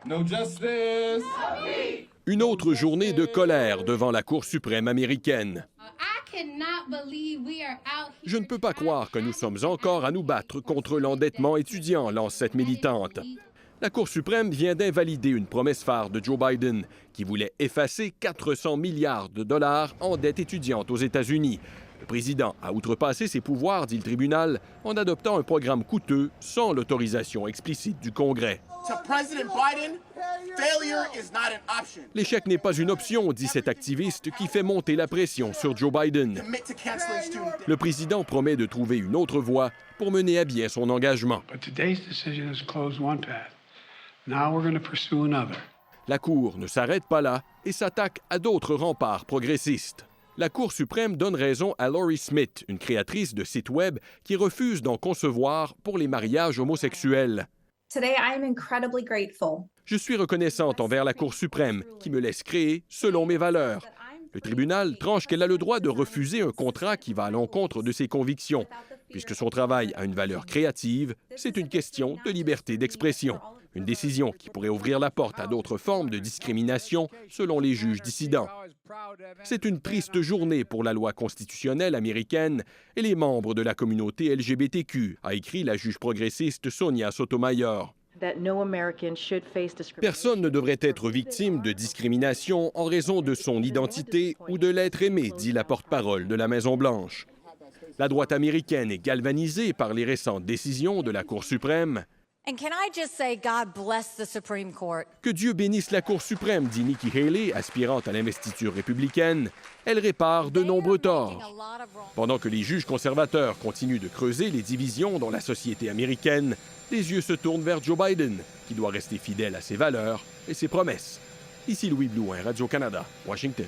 No justice. Une autre journée de colère devant la Cour suprême américaine. Je ne peux pas croire que nous sommes encore à nous battre contre l'endettement étudiant, lance cette militante. La Cour suprême vient d'invalider une promesse phare de Joe Biden qui voulait effacer 400 milliards de dollars en dette étudiante aux États-Unis. Le président a outrepassé ses pouvoirs, dit le tribunal, en adoptant un programme coûteux sans l'autorisation explicite du Congrès. L'échec n'est pas une option, dit cet activiste qui fait monter la pression sur Joe Biden. Le président promet de trouver une autre voie pour mener à bien son engagement. La Cour ne s'arrête pas là et s'attaque à d'autres remparts progressistes. La Cour suprême donne raison à Laurie Smith, une créatrice de sites web qui refuse d'en concevoir pour les mariages homosexuels. Je suis reconnaissante envers la Cour suprême qui me laisse créer selon mes valeurs. Le tribunal tranche qu'elle a le droit de refuser un contrat qui va à l'encontre de ses convictions. Puisque son travail a une valeur créative, c'est une question de liberté d'expression. Une décision qui pourrait ouvrir la porte à d'autres formes de discrimination selon les juges dissidents. C'est une triste journée pour la loi constitutionnelle américaine et les membres de la communauté LGBTQ, a écrit la juge progressiste Sonia Sotomayor. Personne ne devrait être victime de discrimination en raison de son identité ou de l'être aimé, dit la porte-parole de la Maison-Blanche. La droite américaine est galvanisée par les récentes décisions de la Cour suprême. Que Dieu bénisse la Cour suprême, dit Nikki Haley, aspirante à l'investiture républicaine. Elle répare de nombreux torts. Pendant que les juges conservateurs continuent de creuser les divisions dans la société américaine, les yeux se tournent vers Joe Biden, qui doit rester fidèle à ses valeurs et ses promesses. Ici Louis Blouin, Radio-Canada, Washington.